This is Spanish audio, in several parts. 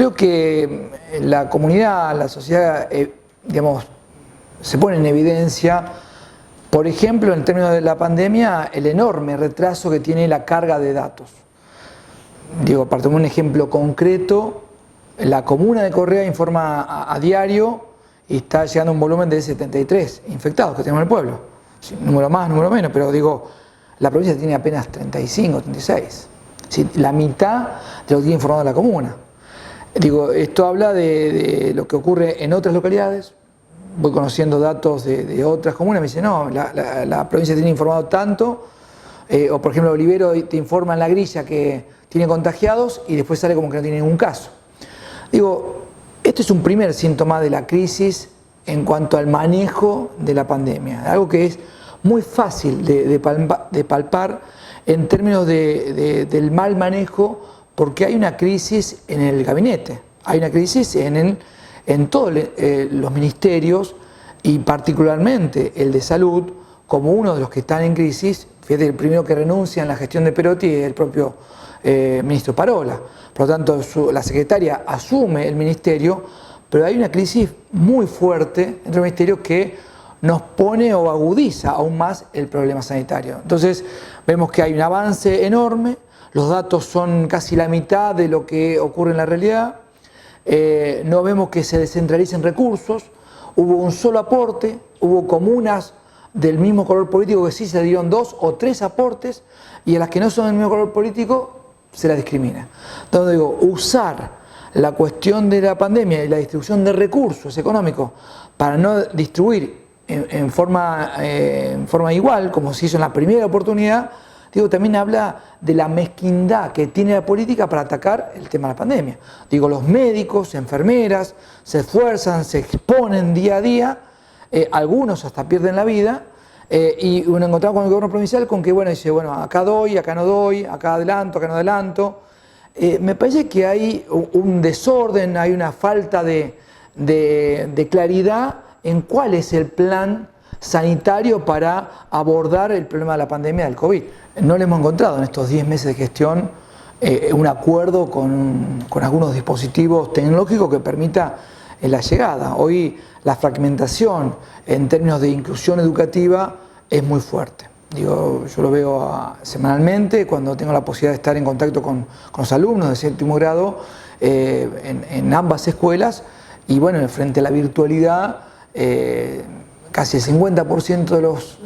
Creo que la comunidad, la sociedad, digamos, se pone en evidencia, por ejemplo, en términos de la pandemia, el enorme retraso que tiene la carga de datos. Digo, para tomar un ejemplo concreto, la comuna de Correa informa a diario y está llegando a un volumen de 73 infectados que tenemos en el pueblo. Sí, número más, número menos, pero digo, la provincia tiene apenas 35, 36. Sí, la mitad de lo que tiene informado la comuna. Digo, esto habla de lo que ocurre en otras localidades. Voy conociendo datos de otras comunas, me dicen, no, la provincia tiene informado tanto, o por ejemplo Olivero te informa en La Grilla que tiene contagiados y después sale como que no tiene ningún caso. Digo, este es un primer síntoma de la crisis en cuanto al manejo de la pandemia, algo que es muy fácil de palpar en términos del mal manejo, porque hay una crisis en el gabinete, hay una crisis en todos los ministerios y particularmente el de salud, como uno de los que están en crisis. Fíjate, el primero que renuncia en la gestión de Perotti es el propio ministro Parola. Por lo tanto, la secretaria asume el ministerio, pero hay una crisis muy fuerte entre los ministerios que nos pone o agudiza aún más el problema sanitario. Entonces, vemos que hay un avance enorme, los datos son casi la mitad de lo que ocurre en la realidad. No vemos que se descentralicen recursos, hubo un solo aporte, hubo comunas del mismo color político que sí se dieron 2 o 3 aportes y a las que no son del mismo color político se las discrimina. Entonces digo, usar la cuestión de la pandemia y la distribución de recursos económicos para no distribuir en forma igual, como se hizo en la primera oportunidad, digo, también habla de la mezquindad que tiene la política para atacar el tema de la pandemia. Digo, los médicos, enfermeras, se esfuerzan, se exponen día a día, algunos hasta pierden la vida, y uno encontramos con el gobierno provincial con que, bueno, dice, bueno, acá doy, acá no doy, acá adelanto, acá no adelanto. Me parece que hay un desorden, hay una falta de claridad en cuál es el plan sanitario para abordar el problema de la pandemia del COVID. No le hemos encontrado en estos 10 meses de gestión un acuerdo con algunos dispositivos tecnológicos que permita la llegada. Hoy la fragmentación en términos de inclusión educativa es muy fuerte. Digo, yo lo veo semanalmente cuando tengo la posibilidad de estar en contacto con los alumnos de séptimo grado en ambas escuelas, y bueno, frente a la virtualidad, casi el 50%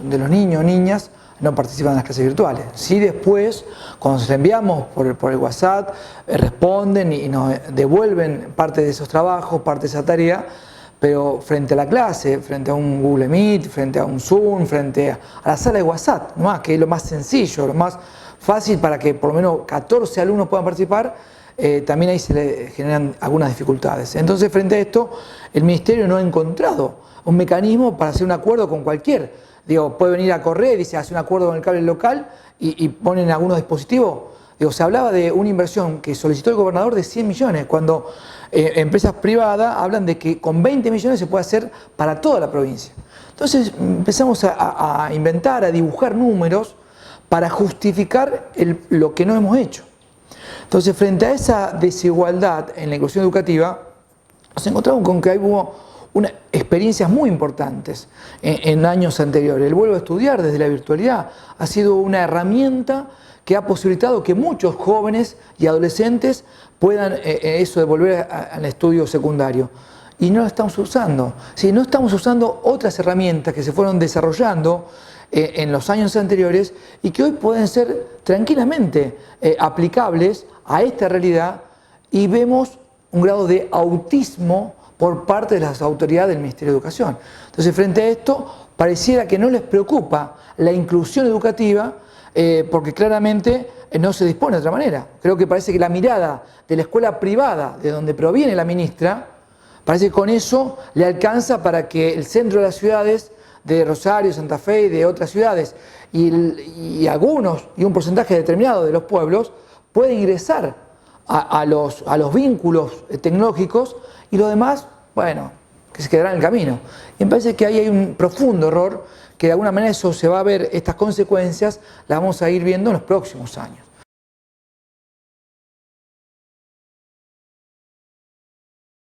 de los niños o niñas no participan en las clases virtuales. Sí, después, cuando se enviamos por el WhatsApp, responden y nos devuelven parte de esos trabajos, parte de esa tarea, pero frente a la clase, frente a un Google Meet, frente a un Zoom, frente a la sala de WhatsApp, nomás, que es lo más sencillo, lo más fácil para que por lo menos 14 alumnos puedan participar, también ahí se le generan algunas dificultades. Entonces, frente a esto, el Ministerio no ha encontrado un mecanismo para hacer un acuerdo con cualquier. Digo, puede venir a Correa y dice, hace un acuerdo con el cable local y ponen algunos dispositivos. Digo, se hablaba de una inversión que solicitó el gobernador de 100 millones, cuando empresas privadas hablan de que con 20 millones se puede hacer para toda la provincia. Entonces empezamos a inventar, a dibujar números para justificar lo que no hemos hecho. Entonces, frente a esa desigualdad en la inclusión educativa, nos encontramos con que hubo experiencias muy importantes en años anteriores. El vuelvo a estudiar desde la virtualidad ha sido una herramienta que ha posibilitado que muchos jóvenes y adolescentes puedan eso de volver al estudio secundario. Y no la estamos usando. ¿Sí? No estamos usando otras herramientas que se fueron desarrollando en los años anteriores y que hoy pueden ser tranquilamente aplicables a esta realidad, y vemos un grado de autismo por parte de las autoridades del Ministerio de Educación. Entonces, frente a esto, pareciera que no les preocupa la inclusión educativa, porque claramente no se dispone de otra manera. Creo que parece que la mirada de la escuela privada, de donde proviene la ministra, parece que con eso le alcanza para que el centro de las ciudades, de Rosario, Santa Fe y de otras ciudades, y algunos, y un porcentaje determinado de los pueblos, pueda ingresar a los vínculos tecnológicos, y lo demás, bueno, que se quedará en el camino. Y me parece que ahí hay un profundo error, que de alguna manera eso se va a ver, estas consecuencias las vamos a ir viendo en los próximos años.